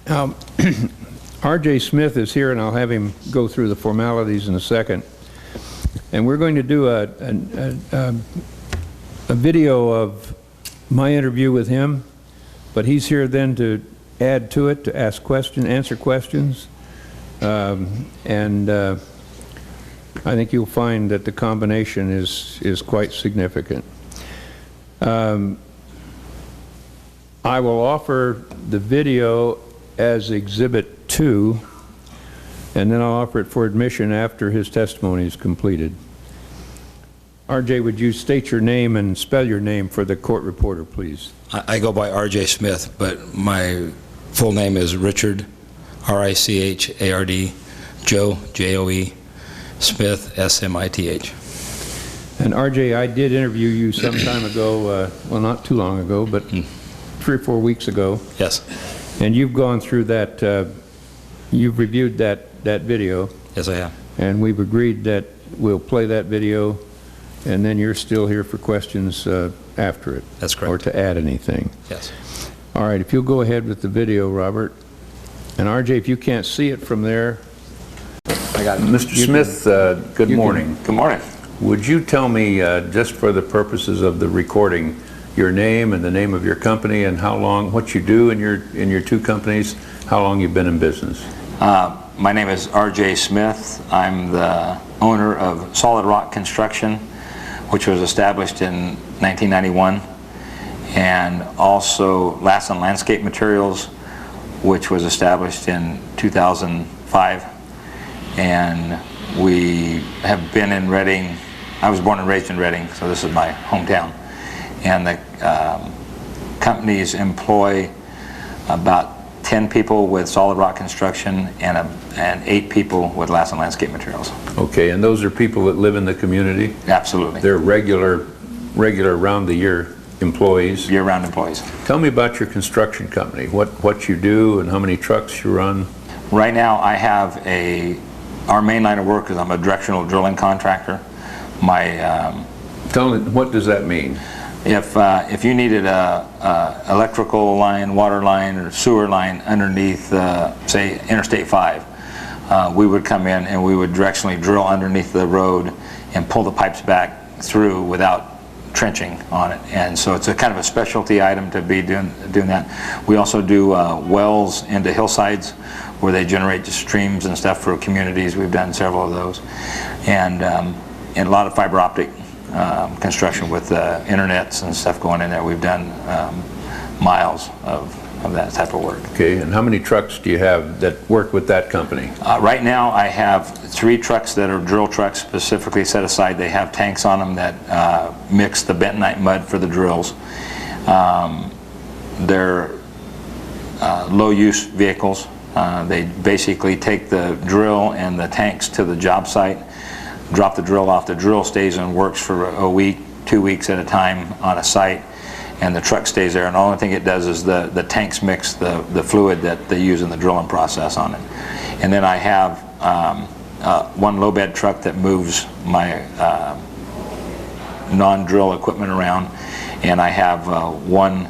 R.J. Smith is here, and I'll have him go through the formalities in a second. And we're going to do a video of my interview with him, but he's here then to add to it, to ask questions, answer questions. I think you'll find that the combination is quite significant. I will offer the video as Exhibit 2, and then I'll offer it for admission after his testimony is completed. RJ, would you state your name and spell your name for the court reporter, please? I go by R.J. Smith, but my full name is Richard, R-I-C-H-A-R-D, Joe, J-O-E, Smith, S-M-I-T-H. And RJ, I did interview you some time ago, well, not too long ago, but 3 or 4 weeks ago. Yes. And you've gone through that, you've reviewed that video. Yes, I have. And we've agreed that we'll play that video, and then you're still here for questions after it. That's correct. Or to add anything. Yes. All right, if you'll go ahead with the video, Robert. And RJ, if you can't see it from there. I got it. Mr. Smith, good morning. Good morning. Would you tell me, just for the purposes of the recording, your name and the name of your company and how long, what you do in your 2 companies, how long you've been in business? My name is R.J. Smith. I'm the owner of Solid Rock Construction, which was established in 1991, and also Lassen Landscape Materials, which was established in 2005. And we have been in Reading. I was born and raised in Reading, so this is my hometown. And the companies employ about 10 people with Solid Rock Construction and 8 people with Lassen Landscape Materials. Okay, and those are people that live in the community? Absolutely. They're regular round-the-year employees? Year-round employees. Tell me about your construction company, what you do and how many trucks you run. Right now I have our main line of work is I'm a directional drilling contractor. Tell me, what does that mean? If you needed a electrical line, water line, or sewer line underneath, say, Interstate 5, we would come in and we would directionally drill underneath the road and pull the pipes back through without trenching on it. And so it's a kind of a specialty item to be doing that. We also do wells into hillsides where they generate streams and stuff for communities. We've done several of those. And a lot of fiber optic construction with internets and stuff going in there. We've done miles of that type of work. Okay, and how many trucks do you have that work with that company? Right now I have 3 trucks that are drill trucks specifically set aside. They have tanks on them that mix the bentonite mud for the drills. They're low-use vehicles. They basically take the drill and the tanks to the job site, drop the drill off. The drill stays and works for a week, 2 weeks at a time on a site, and the truck stays there, and the only thing it does is the tanks mix the fluid that they use in the drilling process on it. And then I have 1 low bed truck that moves my non-drill equipment around, and I have 1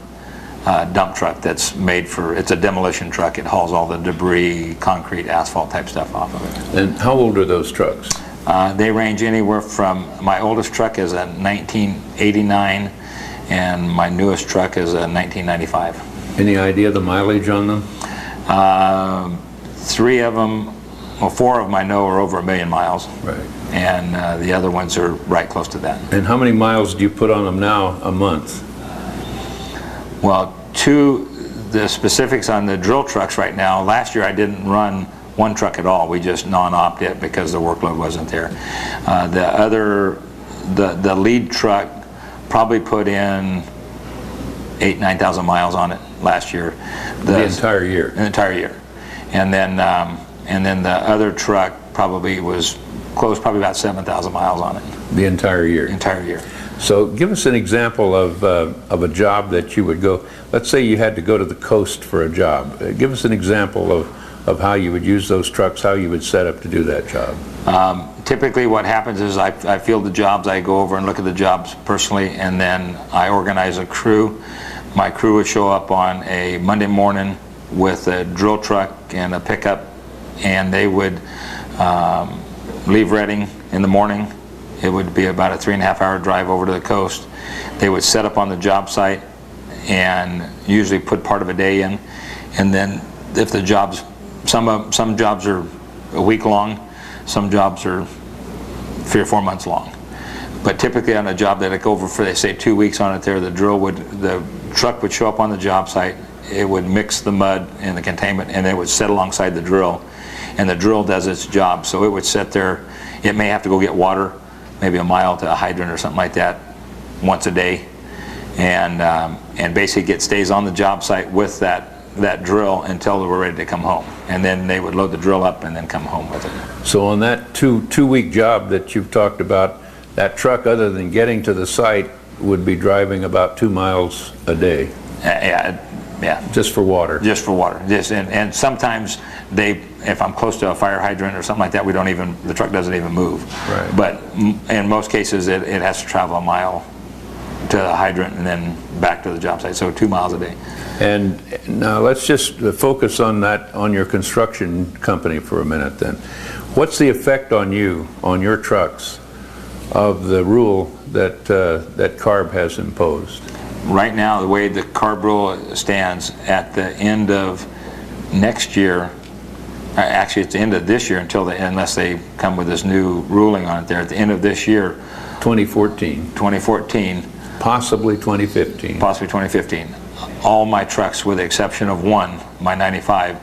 dump truck that's made for, it's a demolition truck. It hauls all the debris, concrete, asphalt type stuff off of it. And how old are those trucks? They range anywhere from, my oldest truck is a 1989 and my newest truck is a 1995. Any idea the mileage on them? 3 of them, well, 4 of them I know are over 1 million miles. Right. And the other ones are right close to that. And how many miles do you put on them now a month? Well, the specifics on the drill trucks right now, last year I didn't run 1 truck at all. We just non-opt it because the workload wasn't there. The lead truck probably put in 8,000–9,000 miles on it last year. The entire year? The entire year. And then the other truck probably was close, probably about 7,000 miles on it. The entire year? Entire year. So give us an example of a job that you would go, let's say you had to go to the coast for a job. Give us an example of how you would use those trucks, how you would set up to do that job. Typically what happens is I field the jobs, I go over and look at the jobs personally, and then I organize a crew. My crew would show up on a Monday morning with a drill truck and a pickup, and they would leave Reading in the morning. It would be about a 3.5-hour drive over to the coast. They would set up on the job site and usually put part of a day in, and then if the jobs, some jobs are a week long, some jobs are 3 or 4 months long. But typically on a job that would go over for, they say, 2 weeks on it there, the truck would show up on the job site, it would mix the mud and the containment, and it would sit alongside the drill, and the drill does its job. So it would sit there, it may have to go get water, maybe a mile to a hydrant or something like that, once a day, and basically stays on the job site with that drill until they were ready to come home. And then they would load the drill up and then come home with it. So on that two-week job that you've talked about, that truck, other than getting to the site, would be driving about 2 miles a day? Yeah. Just for water? Just for water. And sometimes if I'm close to a fire hydrant or something like that, the truck doesn't even move. Right. But in most cases, it has to travel a mile to the hydrant and then back to the job site, so 2 miles a day. And now let's just focus on that, on your construction company for a minute then. What's the effect on you, on your trucks, of the rule that CARB has imposed? Right now, the way the CARB rule stands, at the end of next year, actually it's the end of this year unless they come with this new ruling on it there, at the end of this year, 2014. Possibly 2015. Possibly 2015. All my trucks, with the exception of one, my 95,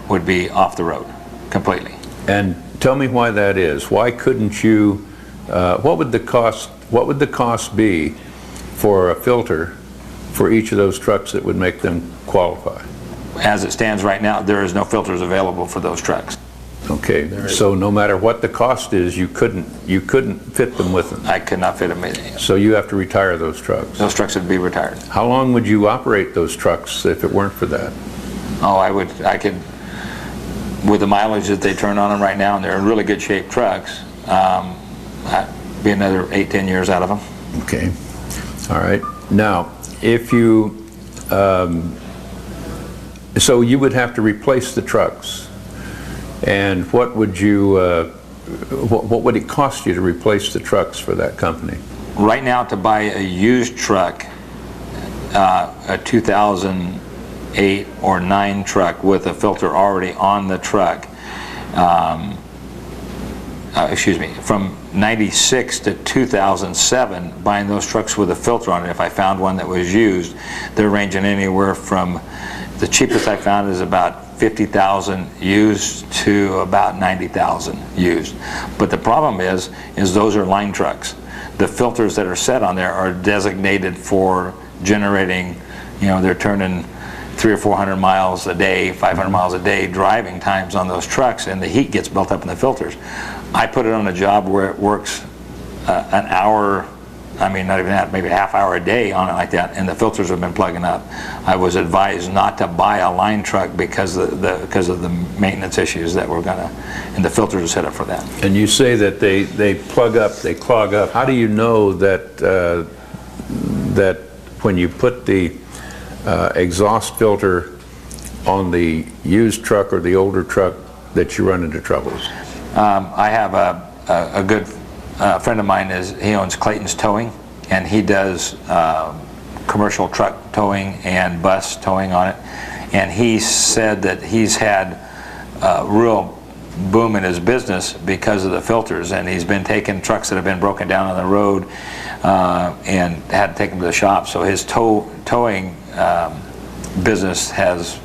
would be off the road completely. And tell me why that is. Why couldn't you, what would the cost be for a filter for each of those trucks that would make them qualify? As it stands right now, there is no filters available for those trucks. Okay, so no matter what the cost is, you couldn't fit them with them? I could not fit them in. So you have to retire those trucks? Those trucks would be retired. How long would you operate those trucks if it weren't for that? Oh, I could, with the mileage that they turn on them right now, and they're in really good shape trucks, be another 8-10 years out of them. Okay, all right. Now, if you, so you would have to replace the trucks. And what would what would it cost you to replace the trucks for that company? Right now, to buy a used truck, a 2008 or 9 truck with a filter already on the truck, from 96 to 2007, buying those trucks with a filter on it, if I found one that was used, they're ranging anywhere from, the cheapest I found is about 50,000 used to about 90,000 used. But the problem is those are line trucks. The filters that are set on there are designated for generating, they're turning 300 or 400 miles a day, 500 miles a day driving times on those trucks, and the heat gets built up in the filters. I put it on a job where it works an hour, not even that, maybe a half hour a day on it like that, and the filters have been plugging up. I was advised not to buy a line truck because of the maintenance issues that we're gonna, and the filters are set up for that. And you say that they plug up, they clog up. How do you know that that when you put the exhaust filter on the used truck or the older truck that you run into troubles? I have a good friend of mine, he owns Clayton's Towing, and he does commercial truck towing and bus towing on it. And he said that he's had a real boom in his business because of the filters, and he's been taking trucks that have been broken down on the road and had to take them to the shop. So his towing business has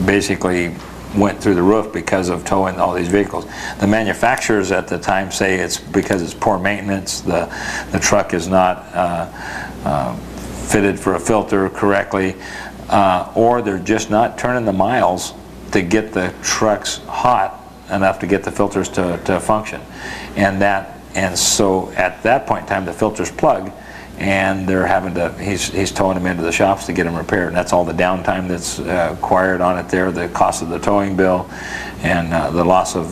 basically went through the roof because of towing all these vehicles. The manufacturers at the time say it's because it's poor maintenance, the truck is not fitted for a filter correctly, or they're just not turning the miles to get the trucks hot enough to get the filters to function. And so at that point in time, the filters plug, and they're having to, he's towing them into the shops to get them repaired. And that's all the downtime that's acquired on it there, the cost of the towing bill, and the loss of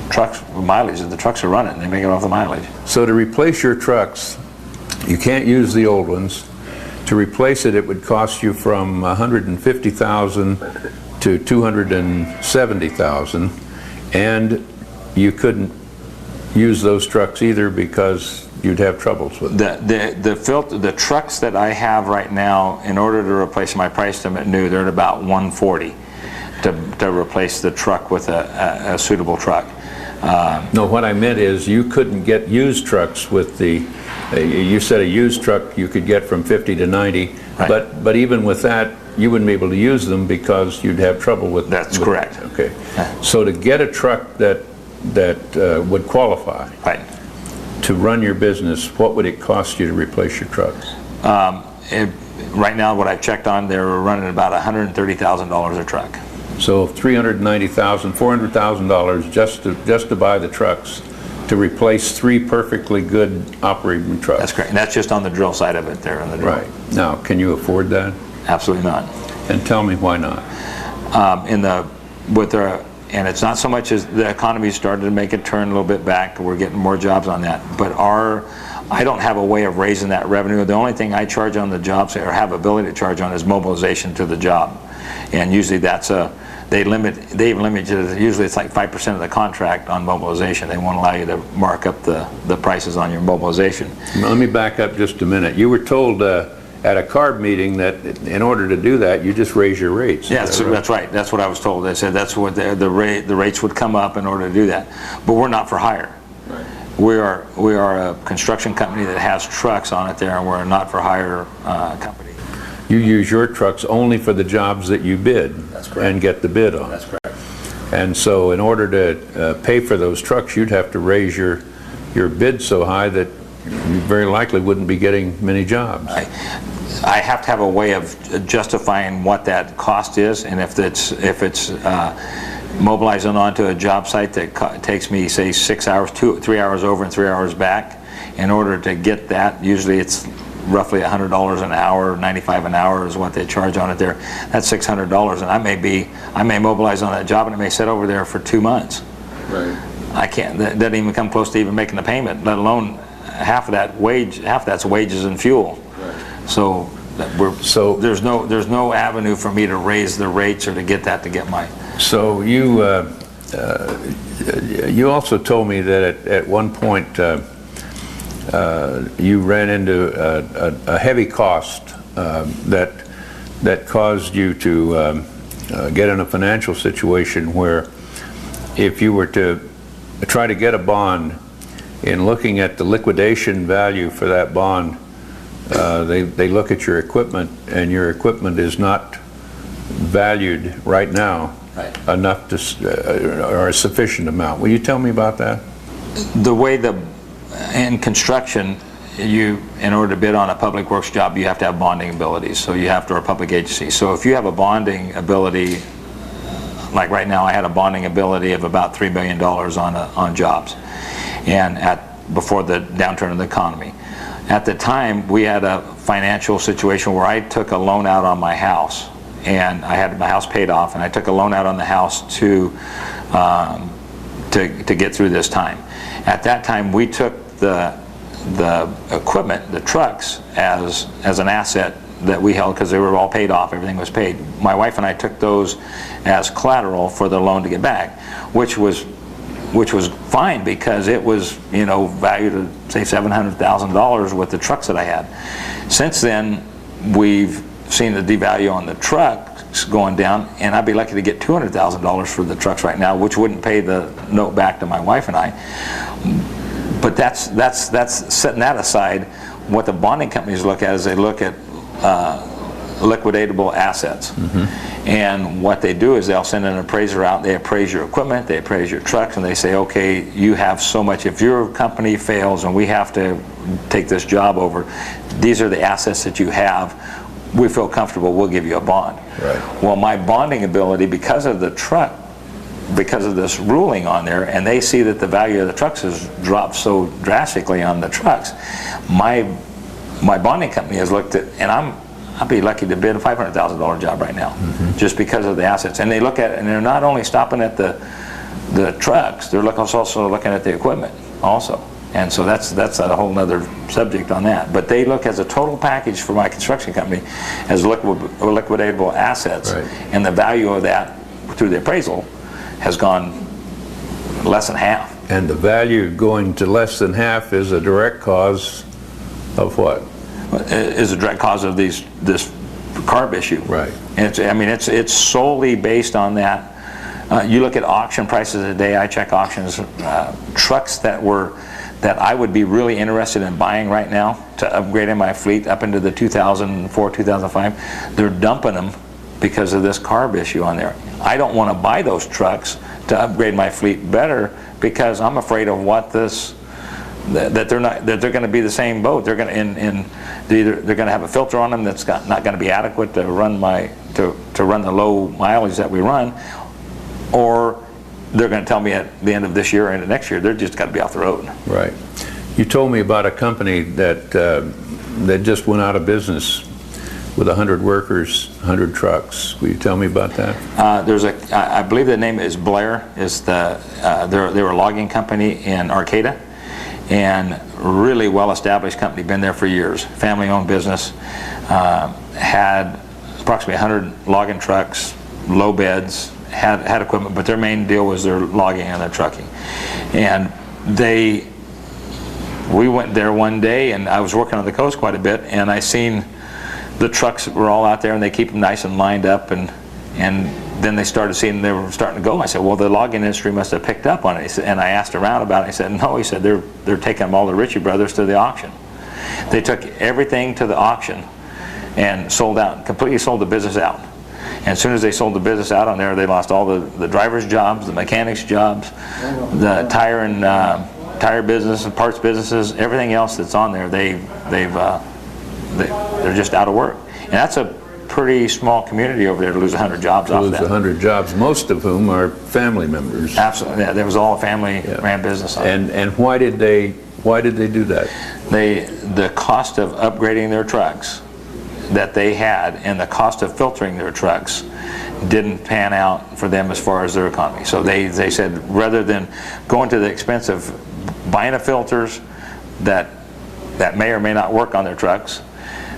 trucks mileage that the trucks are running. They make it off the mileage. So to replace your trucks, you can't use the old ones. To replace it, it would cost you from $150,000 to $270,000, and you couldn't use those trucks either because you'd have troubles with them. The trucks that I have right now, in order to replace them, I priced them at new. They're at about $140 to replace the truck with a suitable truck. No, what I meant is you couldn't get used trucks with the, you said a used truck you could get from 50 to 90, right. but even with that, you wouldn't be able to use them because you'd have trouble with. That's correct. Okay. So to get a truck that would qualify, right, to run your business, what would it cost you to replace your trucks? Right now, what I've checked on, they're running about $130,000 a truck. So $390,000, $400,000 just to buy the trucks to replace 3 perfectly good operating trucks. That's correct. And that's just on the drill side of it there. On the drill. Right. Now, can you afford that? Absolutely not. And tell me why not. And it's not so much as the economy started to make a turn a little bit back. We're getting more jobs on that. But I don't have a way of raising that revenue. The only thing I charge on the jobs, or have ability to charge on, is mobilization to the job. And usually that's they've limited, usually it's like 5% of the contract on mobilization. They won't allow you to mark up the prices on your mobilization. Now, let me back up just a minute. You were told at a CARB meeting that in order to do that, you just raise your rates. Yeah, that's right. That's what I was told. They said that's what the rates would come up in order to do that. But we're not for hire. Right. We are a construction company that has trucks on it there, and we're a not for hire company. You use your trucks only for the jobs that you bid. That's correct. And get the bid on. That's correct. And so in order to pay for those trucks, you'd have to raise your bid so high that you very likely wouldn't be getting many jobs. I have to have a way of justifying what that cost is, and if it's mobilizing onto a job site that takes me, say, 6 hours, 3 hours over and 3 hours back, in order to get that, usually it's roughly $100 an hour, $95 an hour is what they charge on it there. That's $600, and I may mobilize on that job, and it may sit over there for 2 months. Right. I can't. That doesn't even come close to even making the payment, let alone half of that's wages and fuel. Right. So there's no avenue for me to raise the rates or to get that to get my. So you also told me that at one point you ran into a heavy cost that caused you to get in a financial situation where if you were to try to get a bond, in looking at the liquidation value for that bond, they look at your equipment, and your equipment is not valued right now enough to, or a sufficient amount. Will you tell me about that? The way in construction, in order to bid on a public works job, you have to have bonding abilities. So you have to, or a public agency. So if you have a bonding ability, like right now, I had a bonding ability of about $3 million on jobs, and before the downturn of the economy. At the time, we had a financial situation where I took a loan out on my house, and I had my house paid off, and I took a loan out on the house to get through this time. At that time, we took the equipment, the trucks, as an asset that we held because they were all paid off, everything was paid. My wife and I took those as collateral for the loan to get back, which was fine because it was, valued at, say, $700,000 with the trucks that I had. Since then, we've seen the devalue on the trucks going down, and I'd be lucky to get $200,000 for the trucks right now, which wouldn't pay the note back to my wife and I. But that's setting that aside. What the bonding companies look at is they look at liquidatable assets. Mm-hmm. And what they do is they'll send an appraiser out, they appraise your equipment, they appraise your trucks, and they say, okay, you have so much. If your company fails and we have to take this job over, these are the assets that you have. We feel comfortable, we'll give you a bond. Right. Well, my bonding ability, because of the truck, because of this ruling on there, and they see that the value of the trucks has dropped so drastically on the trucks, my bonding company has looked at, and I'd be lucky to bid a $500,000 job right now, mm-hmm. just because of the assets. And they look at it, and they're not only stopping at the trucks, they're also looking at the equipment also. And so that's a whole nother subject on that. But they look as a total package for my construction company as liquidatable assets, Right. and the value of that through the appraisal has gone less than half. And the value going to less than half is a direct cause of what? Is a direct cause of this CARB issue. Right. And it's solely based on that. You look at auction prices today. I check auctions. Trucks that I would be really interested in buying right now to upgrade in my fleet up into the 2004, 2005. They're dumping them because of this CARB issue on there. I don't want to buy those trucks to upgrade my fleet better because I'm afraid of what this. That they're going to be the same boat. They're going to have a filter on them that's not going to be adequate to run to run the low mileage that we run, or they're going to tell me at the end of this year or into next year they're just got to be off the road. Right. You told me about a company that just went out of business with 100 workers, 100 trucks. Will you tell me about that? I believe the name is Blair. They were a logging company in Arcata. And really well-established company, been there for years, family-owned business, had approximately 100 logging trucks, low beds, had equipment, but their main deal was their logging and their trucking. And we went there one day, and I was working on the coast quite a bit, and I seen the trucks were all out there, and they keep them nice and lined up, and then they started seeing they were starting to go. I said, well, the logging industry must have picked up on it. And I asked around about it. He said, no. He said, they're taking all the Ritchie brothers to the auction. They took everything to the auction and sold out, completely sold the business out. And as soon as they sold the business out on there, they lost all the driver's jobs, the mechanics' jobs, the tire business and parts businesses, everything else that's on there. They're just out of work. And that's a pretty small community over there to lose 100 jobs off that. Lose 100 jobs, most of whom are family members. Absolutely, yeah, there was all a family-ran business on it. And why did they do that? The cost of upgrading their trucks that they had and the cost of filtering their trucks didn't pan out for them as far as their economy. So they said rather than going to the expense of buying the filters that may or may not work on their trucks,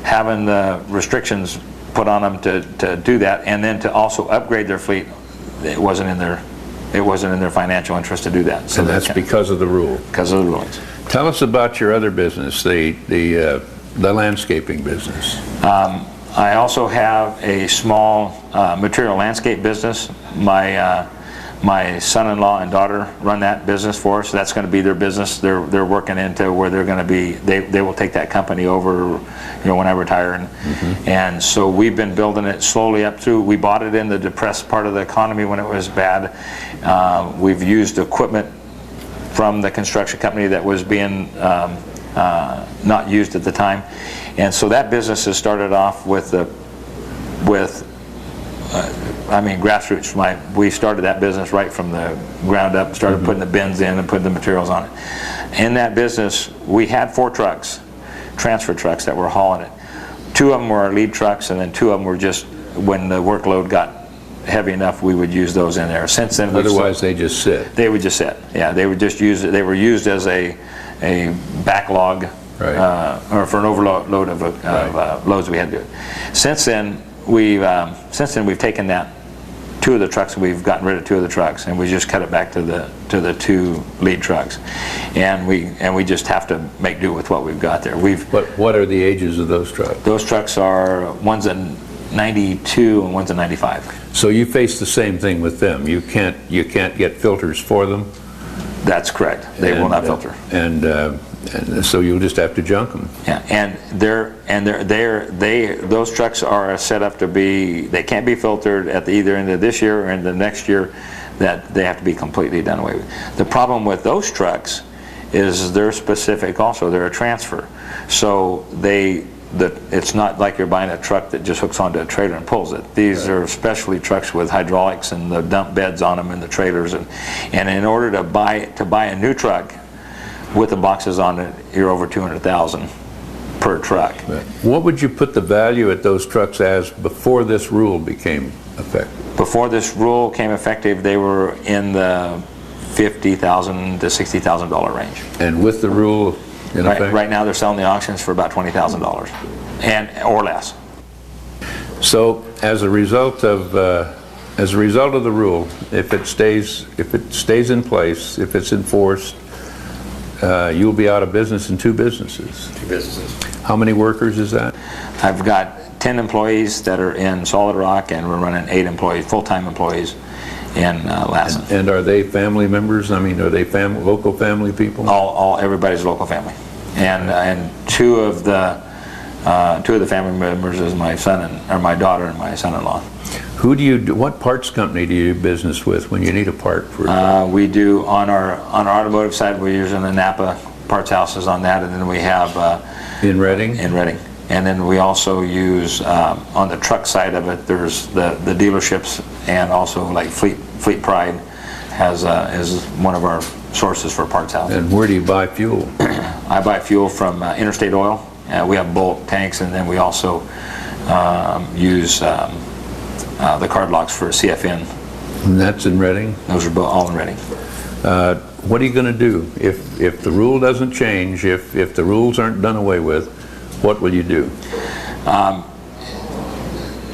having the restrictions put on them to do that, and then to also upgrade their fleet, it wasn't in their financial interest to do that. So and that's because of the rule. Because of the rulings. Tell us about your other business, the landscaping business. I also have a small material landscape business. My son-in-law and daughter run that business for us. That's going to be their business. They're working into where they're going to be. They will take that company over, when I retire. And so we've been building it slowly up through. We bought it in the depressed part of the economy when it was bad. We've used equipment from the construction company that was being not used at the time. And so that business has started off with grassroots. We started that business right from the ground up, started putting the bins in and putting the materials on it. In that business, we had 4 trucks, transfer trucks that were hauling it. 2 of them were our lead trucks, and then 2 of them were just, when the workload got heavy enough, we would use those in there. Since then, otherwise they just sit. They would just sit. Yeah, they would just use it. They were used as a backlog, right. Or for an overload of loads we had to do. Since then we've taken that 2 of the trucks. We've gotten rid of 2 of the trucks, and we just cut it back to the 2 lead trucks, and we just have to make do with what we've got there. But what are the ages of those trucks? Those trucks are, one's a 92 and one's a 95. So you face the same thing with them. You can't get filters for them. That's correct. They will not filter. And so you'll just have to junk them. Yeah, and those trucks are set up to be. They can't be filtered at either end of this year or in the next year. That they have to be completely done away with. The problem with those trucks is they're specific. Also, they're a transfer, so it's not like you're buying a truck that just hooks onto a trailer and pulls it. These are specialty trucks with hydraulics and the dump beds on them and the trailers, and in order to buy a new truck with the boxes on it, you're over $200,000 per truck. What would you put the value at those trucks as before this rule became effective? Before this rule came effective, they were in the $50,000 to $60,000 range. And with the rule in effect? Right now, they're selling the auctions for about $20,000 or less. So, as a result of the rule, if it stays in place, if it's enforced, you'll be out of business in 2 businesses. 2 businesses. How many workers is that? I've got 10 employees that are in Solid Rock, and we're running 8 employees, full-time employees in Lassen. And are they family members? I mean, are they local family people? Everybody's local family, and two of the family members is my my daughter and my son-in-law. What parts company do you do business with when you need a part for? We do on our automotive side. We're using the Napa parts houses on that, and then we have in Reading. In Reading, and then we also use on the truck side of it. There's the dealerships, and also like Fleet Pride is one of our sources for parts houses. And where do you buy fuel? I buy fuel from Interstate Oil. We have bulk tanks, and then we also use the card locks for CFN. And that's in Reading? Those are all in Reading. What are you going to do if the rule doesn't change? If the rules aren't done away with, what will you do?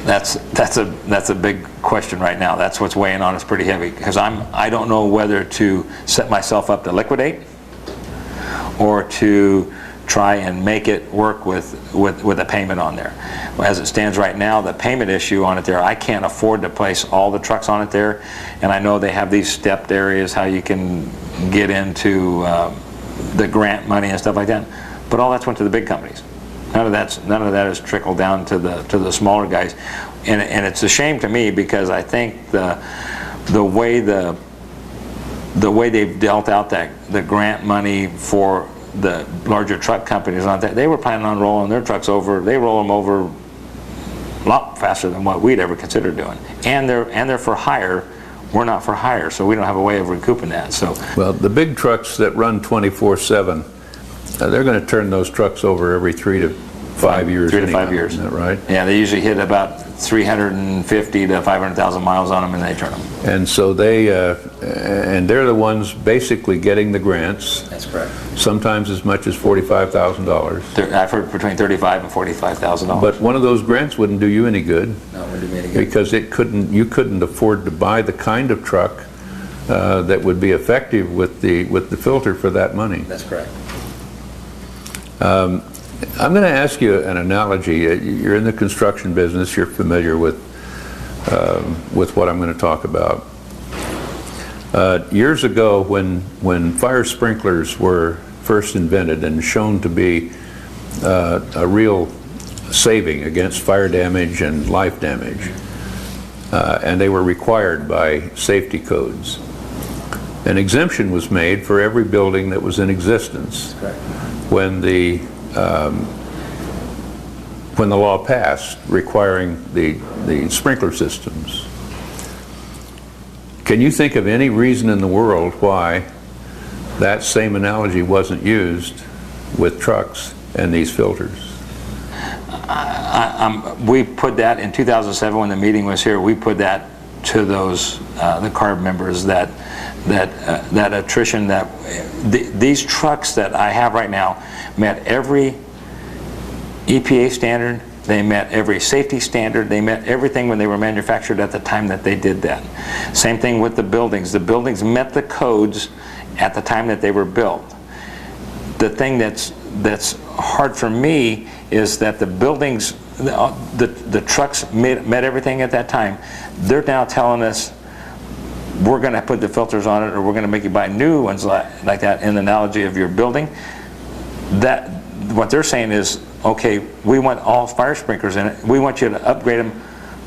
That's a big question right now. That's what's weighing on us pretty heavy, because I don't know whether to set myself up to liquidate or to try and make it work with a payment on there. As it stands right now, the payment issue on it there, I can't afford to place all the trucks on it there, and I know they have these stepped areas how you can get into the grant money and stuff like that, but all that's went to the big companies. None of that has trickled down to the smaller guys, and it's a shame to me, because I think the way they've dealt out the grant money for the larger truck companies on that, they were planning on rolling their trucks over. They roll them over a lot faster than what we'd ever consider doing, and they're for hire. We're not for hire, so we don't have a way of recouping that. So, well, the big trucks that run 24/7, they're going to turn those trucks over every 3 to 5 years. 3 to 5 years. Isn't that right? Yeah, they usually hit about 350 to 500,000 miles on them, and they turn them. And so they're the ones basically getting the grants. That's correct. Sometimes as much as $45,000. I've heard between $35,000 and $45,000. But one of those grants wouldn't do you any good. No, it wouldn't do me any good. Because you couldn't afford to buy the kind of truck that would be effective with the filter for that money. That's correct. I'm going to ask you an analogy. You're in the construction business. You're familiar with what I'm going to talk about. Years ago, when fire sprinklers were first invented and shown to be a real saving against fire damage and life damage, and they were required by safety codes, an exemption was made for every building that was in existence. Correct. When the law passed requiring the sprinkler systems. Can you think of any reason in the world why that same analogy wasn't used with trucks and these filters? We put that in 2007 when the meeting was here. We put that to those the CARB members that attrition these trucks that I have right now met every EPA standard. They met every safety standard. They met everything when they were manufactured at the time that they did that. Same thing with the buildings. The buildings met the codes at the time that they were built. The thing that's hard for me is that the buildings, the trucks met everything at that time. They're now telling us we're going to put the filters on it, or we're going to make you buy new ones like that. In the analogy of your building, that what they're saying is, okay, we want all fire sprinklers in it. We want you to upgrade them,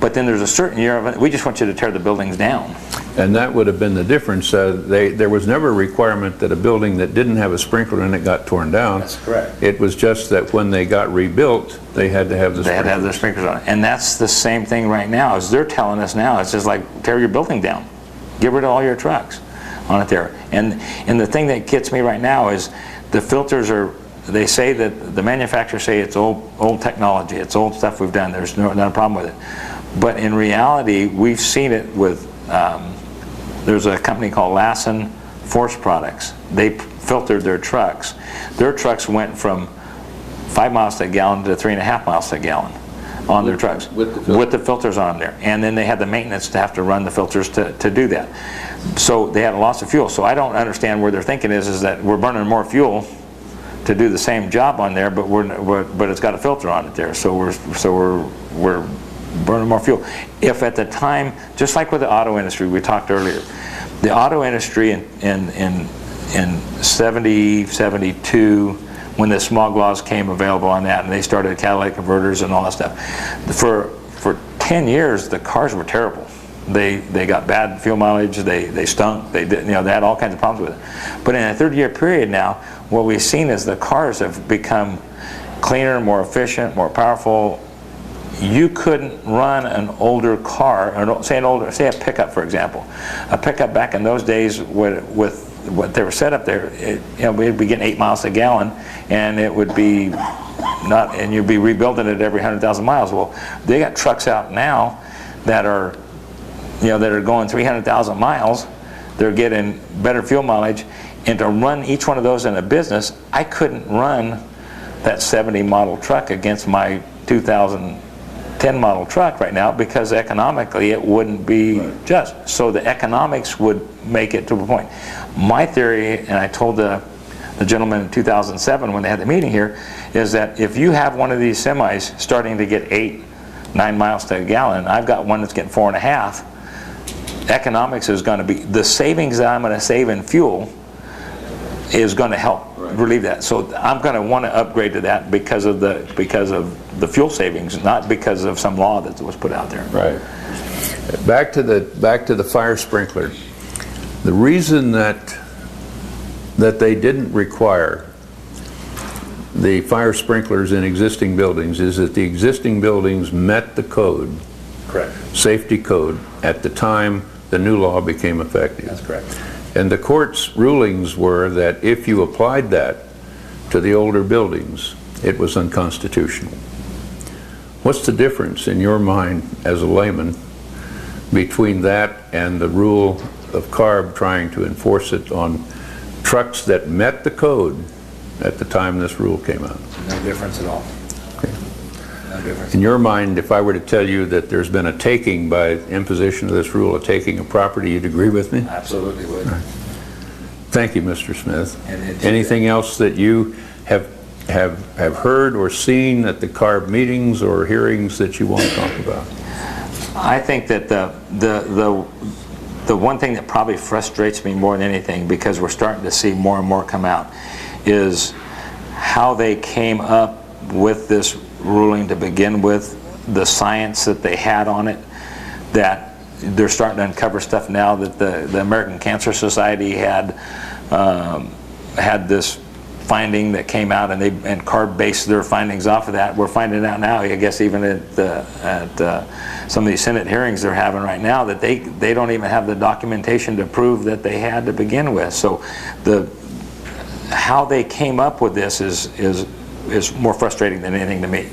but then there's a certain year of it. We just want you to tear the buildings down. And that would have been the difference. There was never a requirement that a building that didn't have a sprinkler in it got torn down. That's correct. It was just that when they got rebuilt, they had to have the sprinklers. They had to have the sprinklers on it. And that's the same thing right now, is they're telling us now, it's just like, tear your building down. Get rid of all your trucks on it there. And the thing that gets me right now is the filters are, they say that the manufacturers say it's old technology, it's old stuff we've done, there's not a problem with it. But in reality, we've seen it with, there's a company called Lassen forest products. They filtered their trucks. Their trucks went from 5 miles to a gallon to 3.5 miles to a gallon on their trucks with the filters on there. And then they had the maintenance to have to run the filters to do that. So they had a loss of fuel. So I don't understand where their thinking is that we're burning more fuel to do the same job on there, but it's got a filter on it there. So we're burning more fuel. If at the time, just like with the auto industry we talked earlier, the auto industry in 70, 72, when the smog laws came available on that, and they started catalytic converters and all that stuff, for 10 years the cars were terrible. They got bad fuel mileage, they stunk, they had all kinds of problems with it. But in a 30-year period now, what we've seen is the cars have become cleaner, more efficient, more powerful. You couldn't run an older car, or say a pickup, for example. A pickup back in those days with what they were set up there, we'd be getting 8 miles a gallon, and it would be and you'd be rebuilding it every 100,000 miles. Well, they got trucks out now that are, that are going 300,000 miles. They're getting better fuel mileage, and to run each one of those in a business, I couldn't run that 70 model truck against my 2010 model truck right now, because economically it wouldn't be just. So the economics would make it to a point. My theory, and I told the gentleman in 2007 when they had the meeting here, is that if you have one of these semis starting to get 8, 9 miles to a gallon, I've got one that's getting 4.5, economics is going to be, the savings that I'm going to save in fuel is going to help relieve that. So I'm going to want to upgrade to that because of the fuel savings, not because of some law that was put out there. Right. Back to the fire sprinkler. The reason that they didn't require the fire sprinklers in existing buildings is that the existing buildings met the code, correct, safety code, at the time the new law became effective. That's correct. And the court's rulings were that if you applied that to the older buildings, it was unconstitutional. What's the difference in your mind as a layman between that and the rule of CARB trying to enforce it on trucks that met the code at the time this rule came out? No difference at all. Okay. No difference. In your mind, if I were to tell you that there's been a taking by imposition of this rule, a taking of property, you'd agree with me? Absolutely would. Right. Thank you, Mr. Smith. And anything else that you have heard or seen at the CARB meetings or hearings that you want to talk about? I think that the one thing that probably frustrates me more than anything, because we're starting to see more and more come out, is how they came up with this ruling to begin with, the science that they had on it, that they're starting to uncover stuff now that the American Cancer Society had this finding that came out, and CARB based their findings off of that. We're finding out now, I guess even at some of these Senate hearings they're having right now, that they don't even have the documentation to prove that they had to begin with. So how they came up with this is more frustrating than anything to me.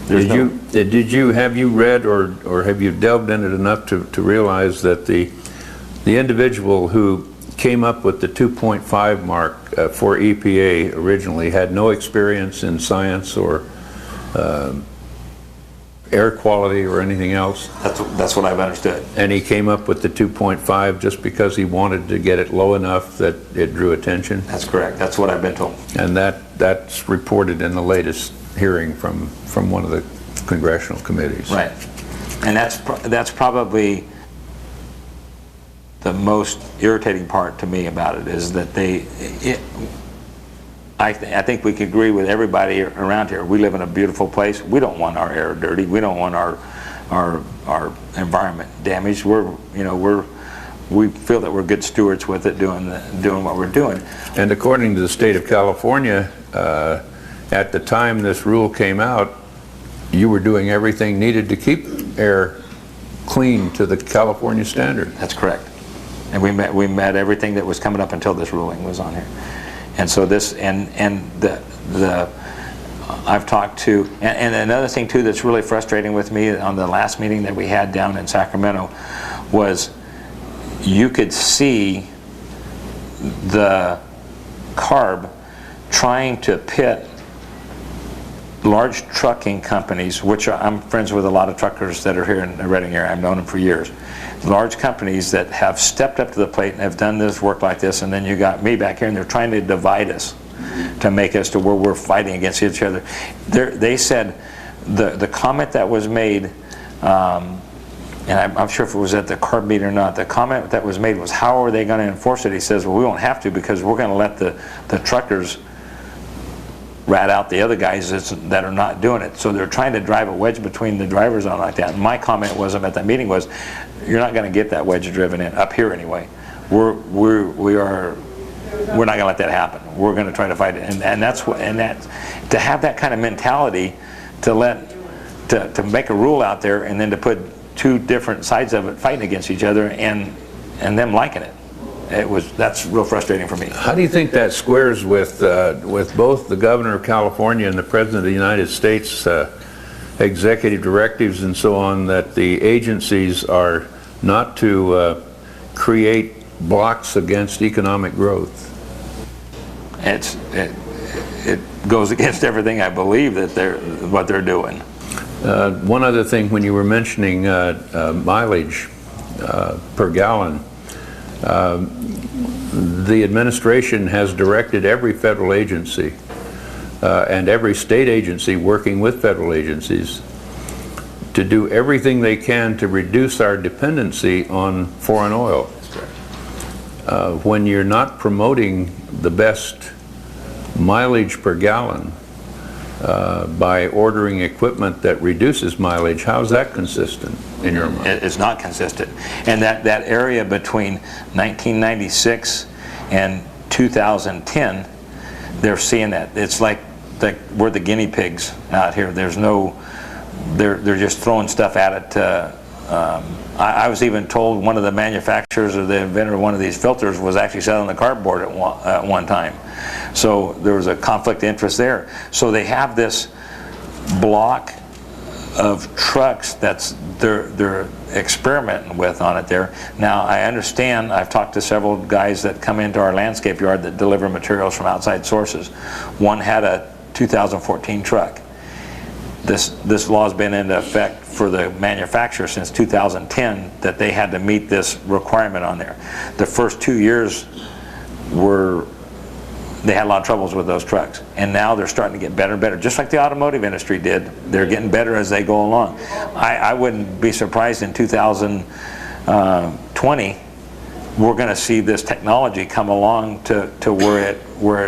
Have you read or have you delved in it enough to realize that the individual who came up with the 2.5 mark for EPA originally had no experience in science or air quality or anything else? That's what I've understood. And he came up with the 2.5 just because he wanted to get it low enough that it drew attention? That's correct. That's what I've been told. And that's reported in the latest hearing from one of the congressional committees. Right. And that's probably the most irritating part to me about it, is that I think we could agree with everybody around here. We live in a beautiful place. We don't want our air dirty. We don't want our environment damaged. We feel that we're good stewards with it, doing what we're doing. And according to the state of California, at the time this rule came out, you were doing everything needed to keep air clean to the California standard. That's correct. And we met everything that was coming up until this ruling was on here. And so this, I've talked to, and another thing too that's really frustrating with me on the last meeting that we had down in Sacramento was you could see the CARB trying to pit large trucking companies, which I'm friends with a lot of truckers that are here in the Reading area. I've known them for years. Large companies that have stepped up to the plate and have done this work like this, and then you got me back here, and they're trying to divide us to make us to where we're fighting against each other. They said the comment that was made, and I'm sure if it was at the CARB meeting or not, the comment that was made was, how are they going to enforce it? He says, well, we won't have to, because we're going to let the truckers rat out the other guys that are not doing it. So they're trying to drive a wedge between the drivers on like that. And my comment was at that meeting was, you're not going to get that wedge driven in, up here anyway. We're not going to let that happen. We're going to try to fight it. And that's what, and that, to have that kind of mentality, to make a rule out there and then to put two different sides of it fighting against each other and them liking it. That's real frustrating for me. How do you think that squares with both the governor of California and the president of the United States executive directives and so on, that the agencies are not to create blocks against economic growth? It goes against everything I believe that what they're doing. One other thing, when you were mentioning mileage per gallon, the administration has directed every federal agency and every state agency working with federal agencies to do everything they can to reduce our dependency on foreign oil. When you're not promoting the best mileage per gallon by ordering equipment that reduces mileage, how is that consistent in your mind? It's not consistent. And that area between 1996 and 2010, they're seeing that. It's like we're the guinea pigs out here. There's no, they're just throwing stuff at it. I was even told one of the manufacturers or the inventor of one of these filters was actually selling the cardboard at one time. So there was a conflict of interest there. So they have this block of trucks they're experimenting with on it there. Now I understand, I've talked to several guys that come into our landscape yard that deliver materials from outside sources. One had a 2014 truck. This law has been in effect for the manufacturer since 2010, that they had to meet this requirement on there. The first 2 years they had a lot of troubles with those trucks, and now they're starting to get better and better, just like the automotive industry did. They're getting better as they go along. I wouldn't be surprised in 2020 we're going to see this technology come along to where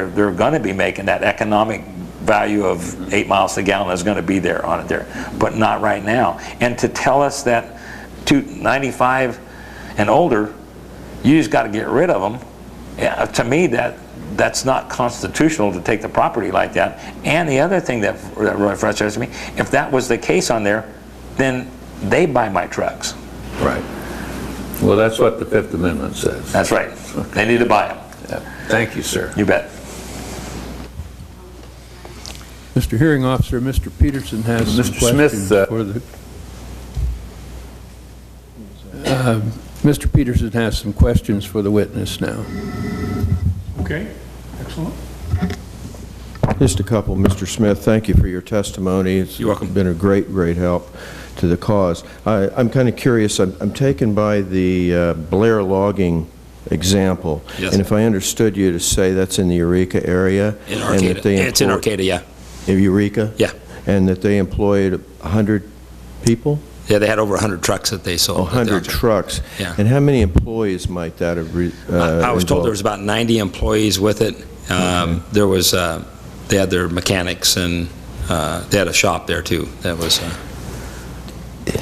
they're going to be making that economic value of 8 miles to the gallon is going to be there on it there, but not right now. And to tell us that to 95 and older, you just got to get rid of them, to me that's not constitutional to take the property like that. And the other thing that really frustrates me, if that was the case on there, then they buy my trucks. Right. Well, that's what the Fifth Amendment says. That's right. They need to buy them. Yeah. Thank you, sir. You bet. Mr. Hearing Officer, Mr. Peterson has some questions for the... Mr. Peterson has some questions for the witness now. Okay, excellent. Just a couple. Mr. Smith, thank you for your testimony. You're welcome. It's been a great help to the cause. I'm kind of curious. I'm taken by the Blair logging example. Yes. And if I understood you to say that's in the Eureka area. In Arcata. It's in Arcata, yeah. In Eureka? Yeah. And that they employed 100 people? Yeah, they had over 100 trucks that they sold. 100 trucks. Yeah. And how many employees might that have I was told there was about 90 employees with it. There was, they had their mechanics, and they had a shop there too. That was.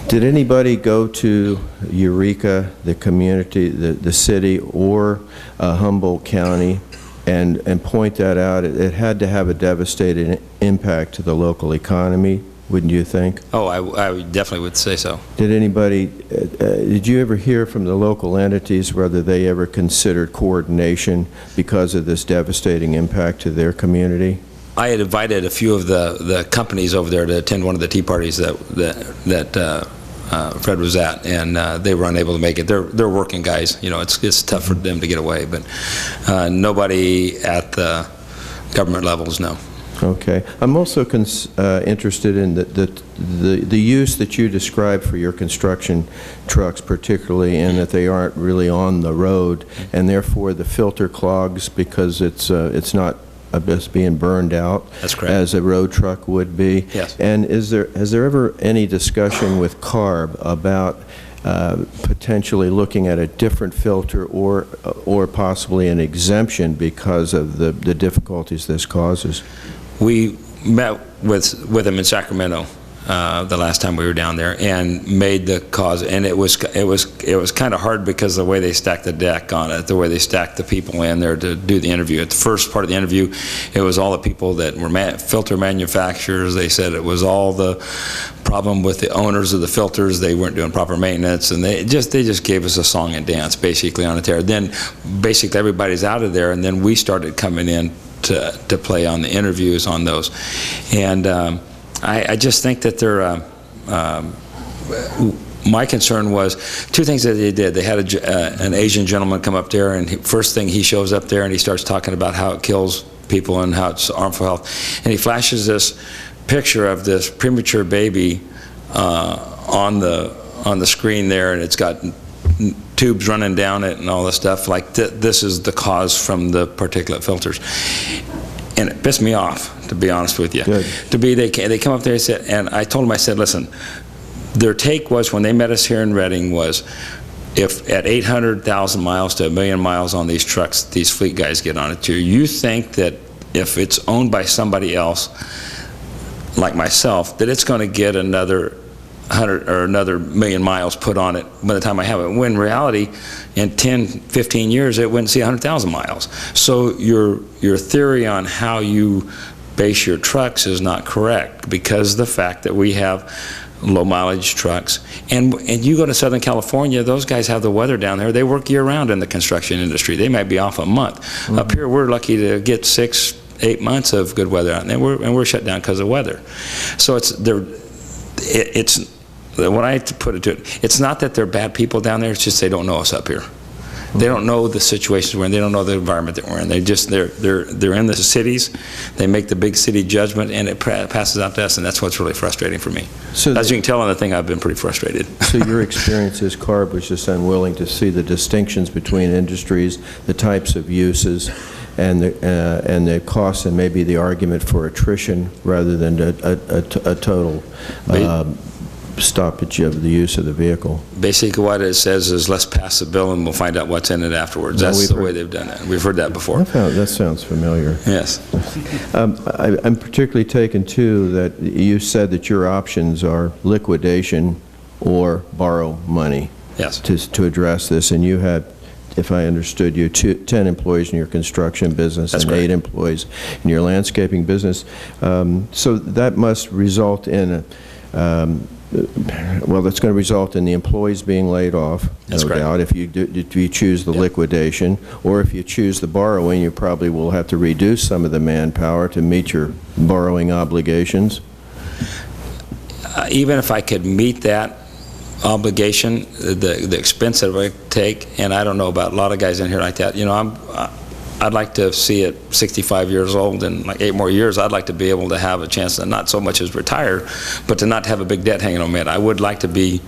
Did anybody go to Eureka, the community, the city, or Humboldt County, and point that out? It had to have a devastating impact to the local economy, wouldn't you think? Oh, I definitely would say so. Did anybody, did you ever hear from the local entities whether they ever considered coordination because of this devastating impact to their community? I had invited a few of the companies over there to attend one of the tea parties that Fred was at, and they were unable to make it. They're working guys. You know, it's tough for them to get away, but nobody at the government levels, no. Okay. I'm also interested in the use that you described for your construction trucks, particularly in that they aren't really on the road, and therefore the filter clogs because it's not just being burned out. That's correct. As a road truck would be. Yes. And has there ever any discussion with CARB about potentially looking at a different filter or possibly an exemption because of the difficulties this causes? We met with them in Sacramento the last time we were down there and made the cause, and it was kind of hard because of the way they stacked the deck on it, the way they stacked the people in there to do the interview. At the first part of the interview, it was all the people that were filter manufacturers. They said it was all the problem with the owners of the filters. They weren't doing proper maintenance, and they just gave us a song and dance basically on it there. Then basically everybody's out of there, and then we started coming in to play on the interviews on those. And I just think that they're my concern was two things that they did. They had an Asian gentleman come up there, and first thing he shows up there and he starts talking about how it kills people and how it's harmful health, and he flashes this picture of this premature baby on the screen there, and it's got tubes running down it and all this stuff. Like this is the cause from the particulate filters, and it pissed me off, to be honest with you. Good. They come up there and said, and I told them, I said, listen, their take was when they met us here in Reading was, if at 800,000 miles to 1 million miles on these trucks, these fleet guys get on it too, you think that if it's owned by somebody else, like myself, that it's going to get another 100 or another 1 million miles put on it by the time I have it. When in reality, in 10, 15 years, it wouldn't see 100,000 miles. So your theory on how you base your trucks is not correct, because of the fact that we have low mileage trucks. And you go to Southern California, those guys have the weather down there. They work year round in the construction industry. They might be off a month. Mm-hmm. Up here, we're lucky to get 6, 8 months of good weather, and we're shut down because of weather. So it's when I put it to it, it's not that they're bad people down there, it's just they don't know us up here. They don't know the situations we're in. They don't know the environment that we're in. They're in the cities. They make the big city judgment, and it passes out to us, and that's what's really frustrating for me. So as you can tell on the thing, I've been pretty frustrated. So your experience is CARB was just unwilling to see the distinctions between industries, the types of uses, and the costs, and maybe the argument for attrition rather than a total stoppage of the use of the vehicle. Basically what it says is, let's pass the bill and we'll find out what's in it afterwards. That's the way they've done it. We've heard that before. That sounds familiar. Yes. I'm particularly taken too that you said that your options are liquidation or borrow money. Yes. To address this, and you had, if I understood you, 10 employees in your construction business. That's and correct. 8 employees in your landscaping business. So that must result in well, that's going to result in the employees being laid off, no doubt, if you choose the liquidation, or if you choose the borrowing, you probably will have to reduce some of the manpower to meet your borrowing obligations. Even if I could meet that obligation, the expense that it would take, and I don't know about a lot of guys in here like that, you know, I'd like to see at 65 years old and like 8 more years, I'd like to be able to have a chance to not so much as retire, but to not have a big debt hanging on me. I would like to be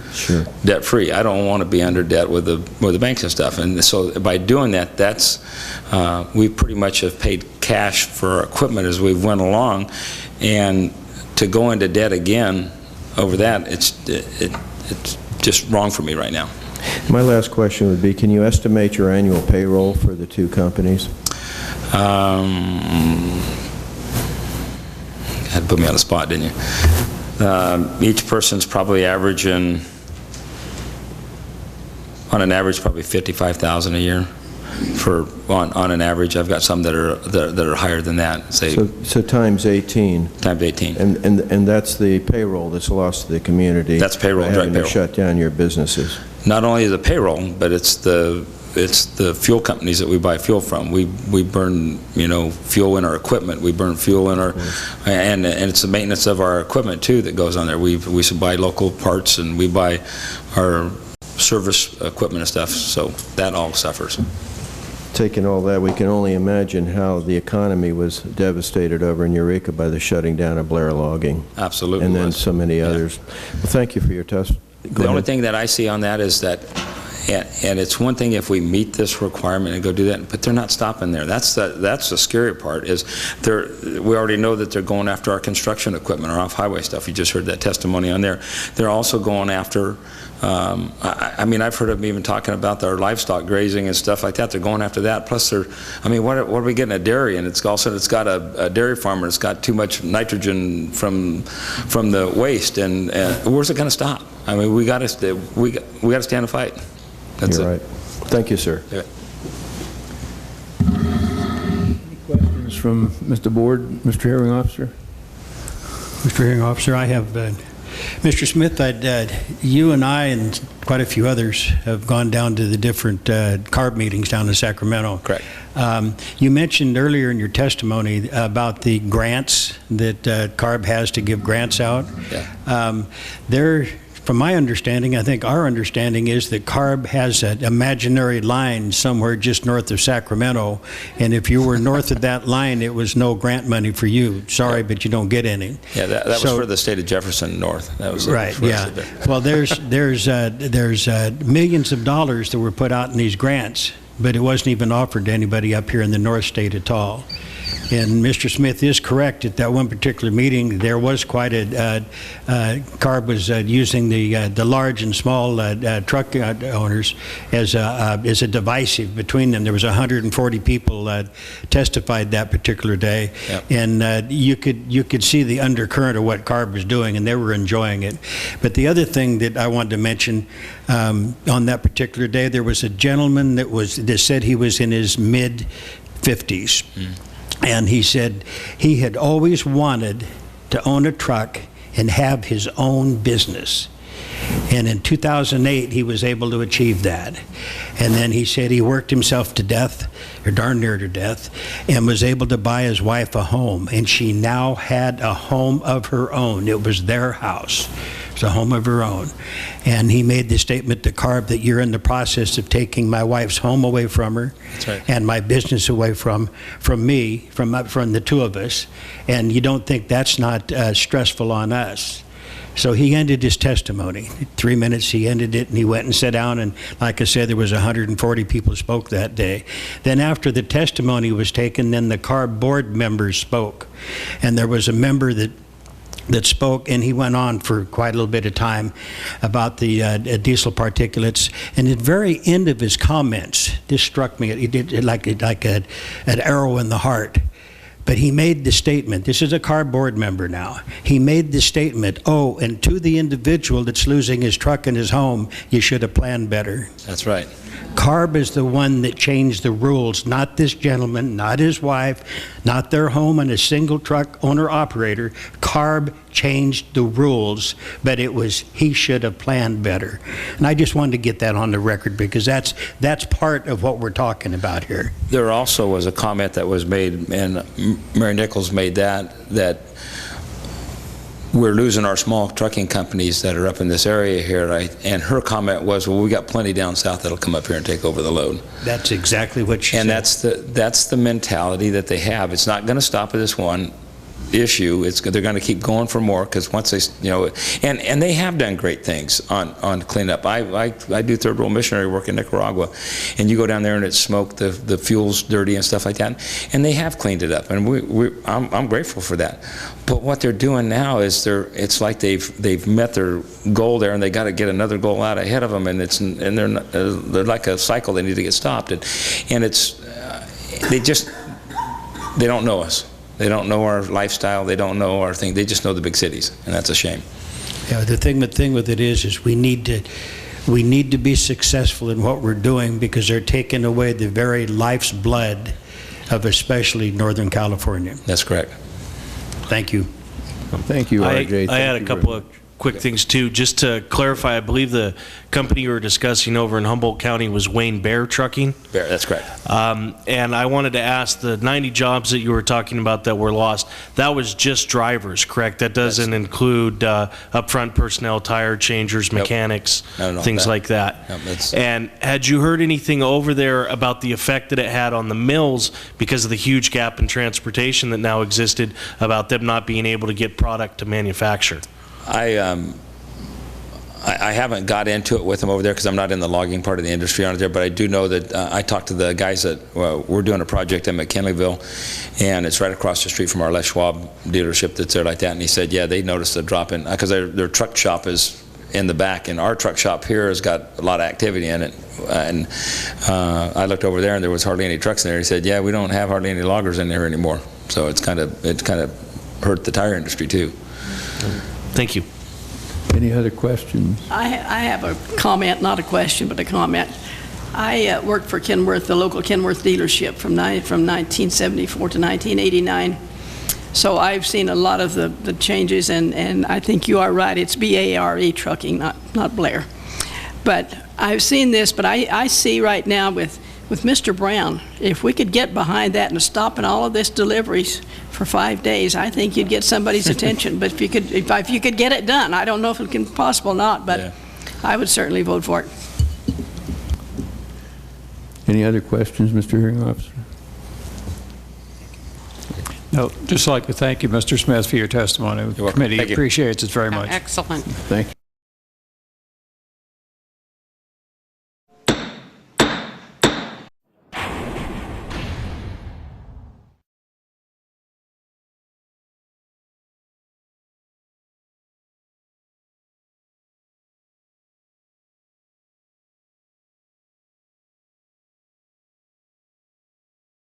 debt free. I don't want to be under debt with the banks and stuff. And so by doing that, that's we pretty much have paid cash for our equipment as we've went along, and to go into debt again over that, it's just wrong for me right now. My last question would be, can you estimate your annual payroll for the 2 companies? Had to put me on the spot, didn't you? Each person's probably averaging, on an average, probably $55,000 a year. On an average, I've got some that are higher than that. Say so times 18. Times 18. And that's the payroll that's lost to the community. That's payroll, direct payroll. To shut down your businesses. Not only the payroll, but it's it's the fuel companies that we buy fuel from. We burn, fuel in our equipment. We burn fuel in our, and it's the maintenance of our equipment too that goes on there. We buy local parts, and we buy our service equipment and stuff, so that all suffers. Taking all that, we can only imagine how the economy was devastated over in Eureka by the shutting down of Blair Logging. Absolutely. And then so many others. Well, thank you for your testimony. The only thing that I see on that is that, and it's one thing if we meet this requirement and go do that, but they're not stopping there. That's the scary part, is we already know that they're going after our construction equipment, our off-highway stuff. You just heard that testimony on there. They're also going after, I mean, I've heard them even talking about their livestock grazing and stuff like that. They're going after that. Plus, what are we getting a dairy? And it's also, it's got a dairy farmer. It's got too much nitrogen from the waste, and where's it going to stop? I mean, we got to stand and fight. That's You're it. right. Thank you, sir. Yeah. Any questions from Mr. Board, Mr. Hearing Officer? Mr. Hearing Officer, I have, Mr. Smith, you and I and quite a few others have gone down to the different CARB meetings down in Sacramento. Correct. You mentioned earlier in your testimony about the grants that CARB has to give grants out. Yeah. From my understanding, I think our understanding is that CARB has an imaginary line somewhere just north of Sacramento, and if you were north of that line, it was no grant money for you. Sorry, but you don't get any. Yeah, that was for the state of Jefferson North. That was right. Yeah. Well, there's millions of dollars that were put out in these grants, but it wasn't even offered to anybody up here in the North State at all. And Mr. Smith is correct. At that one particular meeting, there was quite a CARB was using the large and small truck owners as a divisive between them. There was 140 people testified that particular day, yep. And you could see the undercurrent of what CARB was doing, and they were enjoying it. But the other thing that I wanted to mention on that particular day, there was a gentleman that said he was in his mid-50s. And he said he had always wanted to own a truck and have his own business. And in 2008, he was able to achieve that. And then he said he worked himself to death, or darn near to death, and was able to buy his wife a home. And she now had a home of her own. It was their house. It was a home of her own. And he made the statement to CARB that you're in the process of taking my wife's home away from her. That's right. And my business away from me, from the two of us. And you don't think that's not stressful on us. So he ended his testimony. 3 minutes, he ended it, and he went and sat down, and like I said, there was 140 people spoke that day. Then after the testimony was taken, then the CARB board members spoke. And there was a member that spoke, and he went on for quite a little bit of time about the diesel particulates. And at the very end of his comments, this struck me, it did like an arrow in the heart. But he made the statement, this is a CARB board member now, he made the statement, oh, and to the individual that's losing his truck and his home, you should have planned better. That's right. CARB is the one that changed the rules, not this gentleman, not his wife, not their home and a single truck owner-operator. CARB changed the rules, but it was he should have planned better. And I just wanted to get that on the record because that's part of what we're talking about here. There also was a comment that was made, and Mary Nichols made that we're losing our small trucking companies that are up in this area here, right? And her comment was, well, we got plenty down south that'll come up here and take over the load. That's exactly what she said. And that's the mentality that they have. It's not going to stop at this one issue. They're going to keep going for more because once they, and they have done great things on cleanup. I do third world missionary work in Nicaragua, and you go down there and it's smoke, the fuel's dirty and stuff like that, and they have cleaned it up, and I'm grateful for that. But what they're doing now is it's like they've met their goal there, and they got to get another goal out ahead of them, and they're like a cycle. They need to get stopped, and it's they don't know us. They don't know our lifestyle. They don't know our thing. They just know the big cities, and that's a shame. Yeah, the thing with it is we need to be successful in what we're doing because they're taking away the very life's blood of especially Northern California. That's correct. Thank you. Thank you, RJ. I had a couple of quick things too. Just to clarify, I believe the company you were discussing over in Humboldt County was Wayne Bear Trucking. Bear, that's correct. And I wanted to ask, the 90 jobs that you were talking about that were lost, that was just drivers, correct? That doesn't include upfront personnel, tire changers, mechanics, No, things like that. No, that's- And had you heard anything over there about the effect that it had on the mills because of the huge gap in transportation that now existed, about them not being able to get product to manufacture? I haven't got into it with them over there because I'm not in the logging part of the industry on it there, but I do know that I talked to the guys that we're doing a project in McKinleyville, and it's right across the street from our Les Schwab dealership that's there like that, and he said, yeah, they noticed a drop in, because their truck shop is in the back, and our truck shop here has got a lot of activity in it. And I looked over there, and there was hardly any trucks in there. He said, yeah, we don't have hardly any loggers in there anymore. So it kind of hurt the tire industry too. Thank you. Any other questions? I have a comment, not a question, but a comment. I worked for Kenworth, the local Kenworth dealership from 1974 to 1989. So I've seen a lot of the changes, and I think you are right. It's B-A-R-E trucking, not Blair. But I've seen this, but I see right now with Mr. Brown, if we could get behind that and stopping all of this deliveries for 5 days, I think you'd get somebody's attention. But if you could get it done, I don't know if it's possible or not, but yeah. I would certainly vote for it. Any other questions, Mr. Hearing Officer? No, just like to thank you, Mr. Smith, for your testimony. The committee appreciates it very much. Excellent. Thank you.